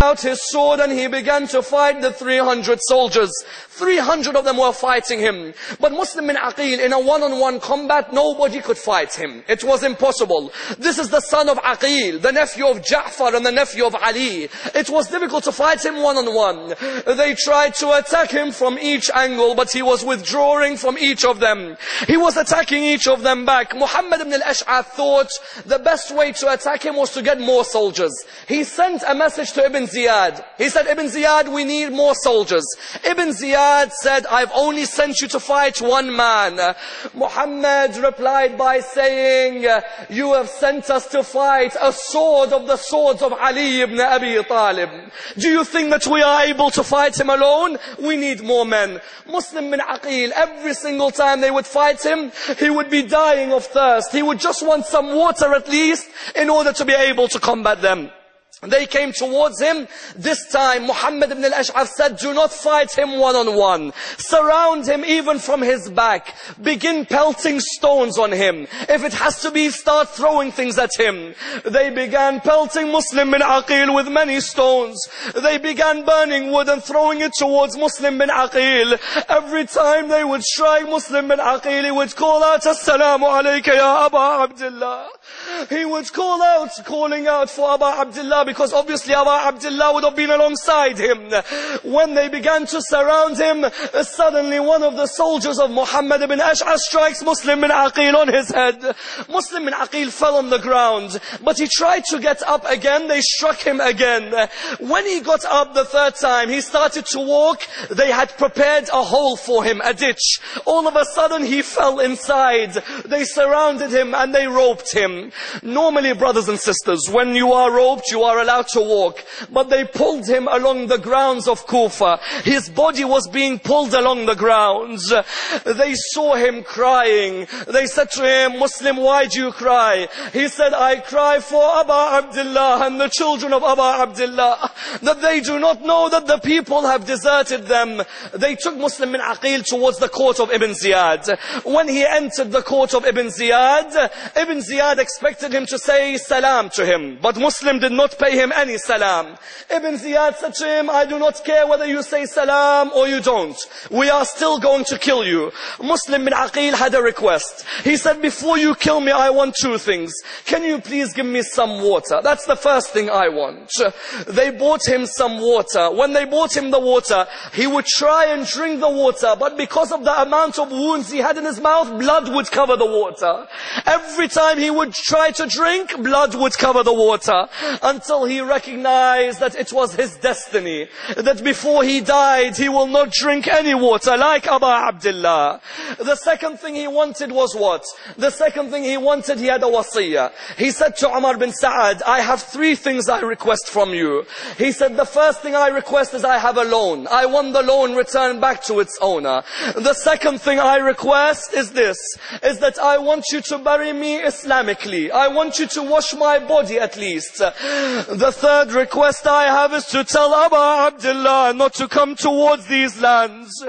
out his sword and he began to fight the 300 soldiers. 300 of them were fighting him. But Muslim ibn Aqeel, in a one-on-one combat, nobody could fight him. It was impossible. This is the son of Aqeel, the nephew of Ja'far and the nephew of Ali. It was difficult to fight him one-on-one. They tried to attack him from each angle, but he was withdrawing from each of them. He was attacking each of them back. Muhammad ibn al-Ash'ath thought the best way to attack him was to get more soldiers. He sent a message to Ibn Ziyad. He said, Ibn Ziyad, we need more soldiers. Ibn Ziyad said, I've only sent you to fight one man. Muhammad replied by saying, you have sent us to fight a sword of the swords of Ali ibn Abi Talib. Do you think that we are able to fight him alone? We need more men. Muslim ibn Aqeel, every single time they would fight him, he would be dying of thirst. He would just want some water at least in order to be able to combat them. They came towards him. This time Muhammad ibn al-Ash'ath said, do not fight him one-on-one. Surround him even from his back. Begin pelting stones on him. If it has to be, start throwing things at him. They began pelting Muslim ibn Aqeel with many stones. They began burning wood and throwing it towards Muslim ibn Aqeel. Every time they would strike Muslim ibn Aqeel, he would call out, Assalamu alayka ya Aba Abdullah. He would calling out for Aba Abdullah, because obviously Aba Abdullah would have been alongside him. When they began to surround him, suddenly one of the soldiers of Muhammad ibn Ash'ath strikes Muslim ibn Aqeel on his head. Muslim ibn Aqeel fell on the ground, but he tried to get up again. They struck him again. When he got up the third time, he started to walk. They had prepared a hole for him, a ditch. All of a sudden he fell inside. They surrounded him and they roped him. Normally, brothers and sisters, when you are roped, you are allowed to walk. But they pulled him along the grounds of Kufa. His body was being pulled along the grounds. They saw him crying. They said to him, Muslim, why do you cry? He said, I cry for Aba Abdullah and the children of Aba Abdullah, that they do not know that the people have deserted them. They took Muslim ibn Aqeel towards the court of Ibn Ziyad. When he entered the court of Ibn Ziyad expected him to say salam to him, but Muslim did not pay him any salam. Ibn Ziyad said to him, I do not care whether you say salam or you don't. We are still going to kill you. Muslim ibn Aqeel had a request. He said, before you kill me, I want two things. Can you please give me some water? That's the first thing I want. They bought him some water. When they bought him the water, he would try and drink the water, but because of the amount of wounds he had in his mouth, blood would cover the water. Every time he would try to drink, blood would cover the water, until he recognized that it was his destiny, that before he died, he will not drink any water like Aba Abdullah. The second thing he wanted was what? The second thing he wanted, he had a wasiyah. He said to Umar bin Sa'ad, I have three things I request from you. He said, the first thing I request is I have a loan. I want the loan returned back to its owner. The second thing I request is this, is that I want you to bury me Islamically. I want you to wash my body at least. The third request I have is to tell Aba Abdullah not to come towards these lands,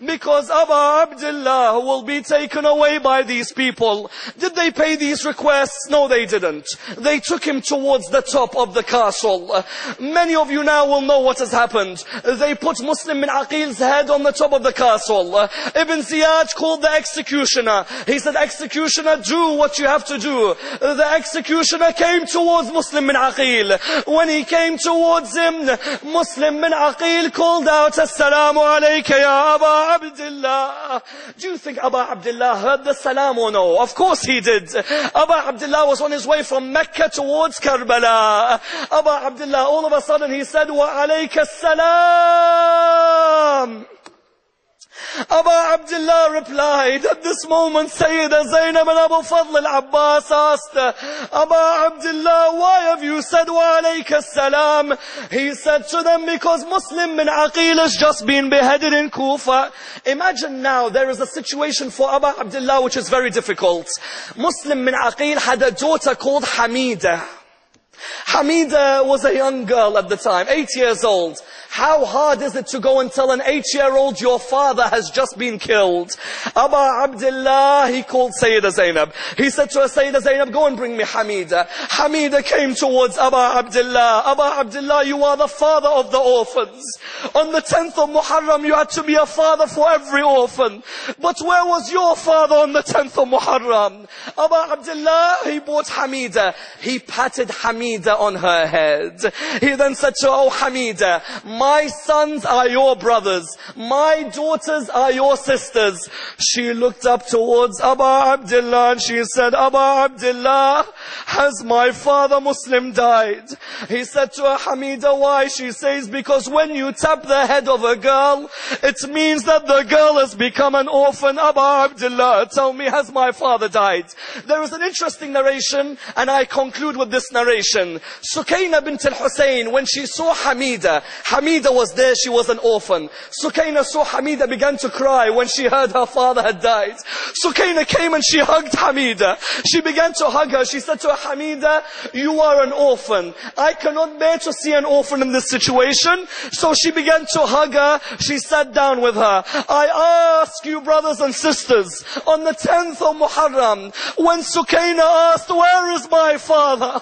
because Aba Abdullah will be taken away by these people. Did they pay these requests? No, they didn't. They took him towards the top of the castle. Many of you now will know what has happened. They put Muslim ibn Aqeel's head on the top of the castle. Ibn Ziyad called the executioner. He said, executioner, do what you have to do. The executioner came towards Muslim ibn Aqeel. When he came towards him, Muslim ibn Aqeel called out, Assalamu alayka ya Aba Abdullah. Do you think Aba Abdullah heard the salam or no? Of course he did. Aba Abdullah was on his way from Mecca towards Karbala. Aba Abdullah, all of a sudden he said, Wa alayka salam. Aba Abdullah replied. At this moment, Sayyida Zainab and Abu Fadl al-Abbas asked, Aba Abdullah, why have you said wa alayka salam? He said to them, because Muslim ibn Aqeel has just been beheaded in Kufa. Imagine now, there is a situation for Aba Abdullah which is very difficult. Muslim ibn Aqeel had a daughter called Hamida. Hamida was a young girl at the time, 8 years old. How hard is it to go and tell an 8-year-old your father has just been killed? Aba Abdullah, he called Sayyida Zainab. He said to her, Sayyida Zainab, go and bring me Hamida. Hamida came towards Aba Abdullah. Aba Abdullah, you are the father of the orphans. On the 10th of Muharram, you had to be a father for every orphan. But where was your father on the 10th of Muharram? Aba Abdullah, he bought Hamida. He patted Hamida on her head. He then said to her, oh Hamida, my sons are your brothers. My daughters are your sisters. She looked up towards Aba Abdullah and she said, Aba Abdullah, has my father Muslim died? He said to her, Hamida, why? She says, because when you tap the head of a girl, it means that the girl has become an orphan. Aba Abdullah, tell me, has my father died? There is an interesting narration, and I conclude with this narration. Sukaina bint al-Hussein, when she saw Hamida was there, she was an orphan. Sukaina saw Hamida, began to cry when she heard her father had died. Sukaina came and she hugged Hamida. She began to hug her. She said to her, Hamida, you are an orphan. I cannot bear to see an orphan in this situation. So she began to hug her. She sat down with her. I ask you, brothers and sisters, on the 10th of Muharram, when Sukaina asked, where is my father?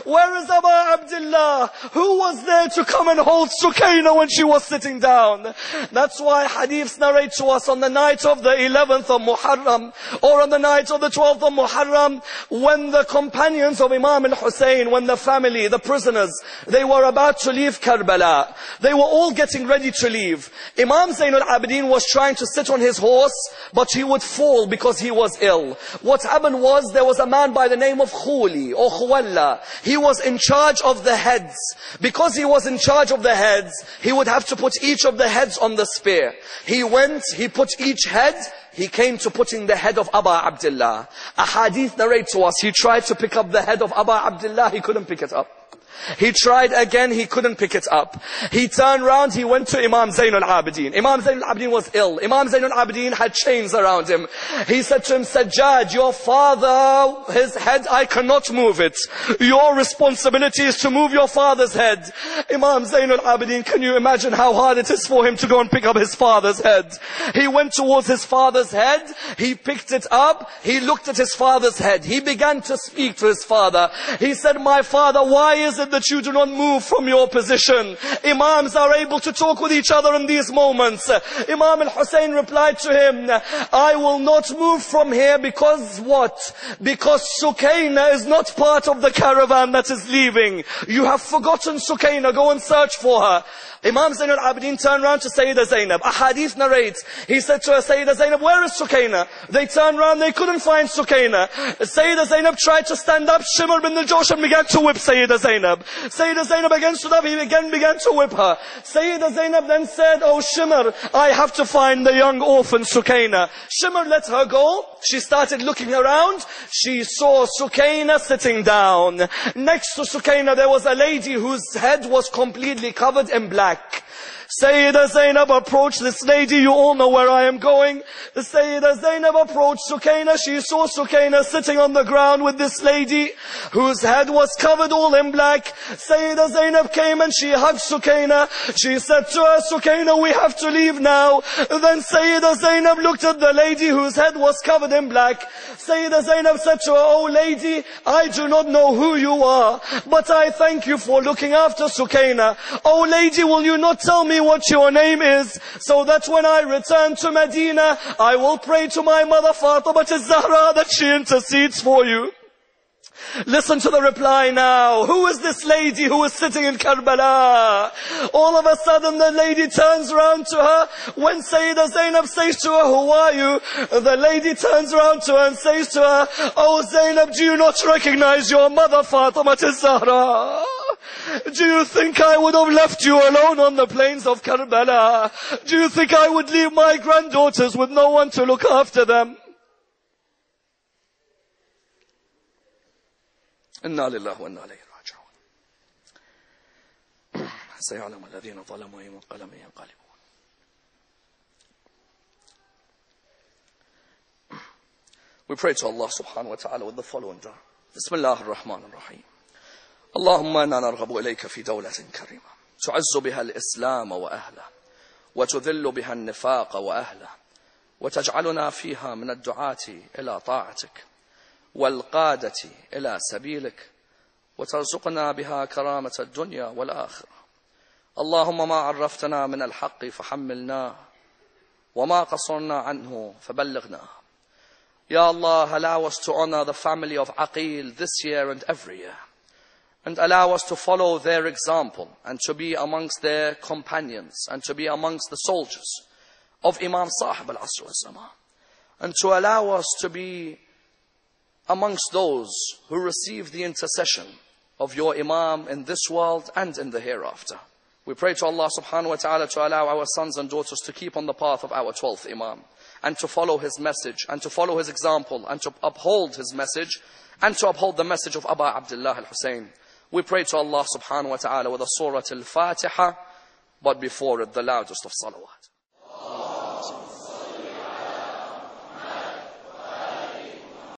Where is Aba Abdullah? Who was there to come and hold Sukaina when she was sitting down? That's why hadiths narrate to us on the night of the 11th of Muharram, or on the night of the 12th of Muharram, when the companions of Imam al-Hussein, when the family, the prisoners, they were about to leave Karbala. They were all getting ready to leave. Imam Zain al-Abidin was trying to sit on his horse, but he would fall because he was ill. What happened was, there was a man by the name of Khuli or Khuwalla. He was in charge of the heads. Because he was in charge of the heads, he would have to put each of the heads on the spear. He went, he put each head, he came to putting the head of Aba Abdullah. A hadith narrates to us, he tried to pick up the head of Aba Abdullah, he couldn't pick it up. He tried again, he couldn't pick it up. He turned round, he went to Imam Zain al-Abidin. Imam Zain al-Abidin was ill. Imam Zain al-Abidin had chains around him. He said to him, Sajjad, your father, his head, I cannot move it. Your responsibility is to move your father's head. Imam Zain al-Abidin, can you imagine how hard it is for him to go and pick up his father's head? He went towards his father's head, he picked it up, he looked at his father's head. He began to speak to his father. He said, my father, why is it that you do not move from your position? Imams are able to talk with each other in these moments. Imam al-Hussein replied to him, I will not move from here because what? Because Sukaina is not part of the caravan that is leaving. You have forgotten Sukaina, go and search for her. Imam Zain al-Abidin turned around to Sayyida Zainab. A hadith narrates, he said to her, Sayyida Zainab, where is Sukaina? They turned around, they couldn't find Sukaina. Sayyida Zainab tried to stand up. Shimr bin al-Jawsham began to whip Sayyida Zainab. Sayyida Zainab again stood up, he again began to whip her. Sayyida Zainab then said, oh Shimr, I have to find the young orphan Sukaina. Shimr let her go. She started looking around. She saw Sukaina sitting down. Next to Sukaina there was a lady whose head was completely covered in black. Sayyida Zainab approached this lady. You all know where I am going. The Sayyida Zainab approached Sukaina. She saw Sukaina sitting on the ground with this lady whose head was covered all in black. Sayyida Zainab came and she hugged Sukaina. She said to her, Sukaina, we have to leave now. Then Sayyida Zainab looked at the lady whose head was covered in black. Sayyida Zainab said to her, oh lady, I do not know who you are, but I thank you for looking after Sukaina. Oh lady, will you not tell me what your name is, so that when I return to Medina, I will pray to my mother Fatima al-Zahra that she intercedes for you. Listen to the reply now. Who is this lady who is sitting in Karbala? All of a sudden the lady turns around to her. When Sayyida Zainab says to her, who are you? The lady turns around to her and says to her, oh Zainab, do you not recognize your mother Fatima al-Zahra? Do you think I would have left you alone on the plains of Karbala? Do you think I would leave my granddaughters with no one to look after them? Inna lillahi wa inna ilayhi raji'un. Sayalamu alladhina zalamu ayyuhum qalbun yanqalibun. We pray to Allah subhanahu wa ta'ala with the following dua. Bismillahir Rahmanir Rahim. اللهم إنا نرغب إليك في دولة كريمة تعز بها الإسلام وأهله وتذل بها النفاق وأهله وتجعلنا فيها من الدعاة إلى طاعتك والقادة إلى سبيلك وترزقنا بها كرامة الدنيا والآخرة. اللهم ما عرفتنا من الحق فحملناه وما قصرنا عنه فبلغناه. Ya Allah, allow us to honor the family of Aqeel this year and every year, and allow us to follow their example and to be amongst their companions and to be amongst the soldiers of Imam Sahib al-Asr al-Zaman, and to allow us to be amongst those who receive the intercession of your Imam in this world and in the hereafter. We pray to Allah subhanahu wa ta'ala to allow our sons and daughters to keep on the path of our 12th Imam, and to follow his message, and to follow his example, and to uphold his message, and to uphold the message of Aba Abdullah al-Hussein. We pray to Allah subhanahu wa ta'ala with a surah al-Fatiha, but before it the loudest of salawat.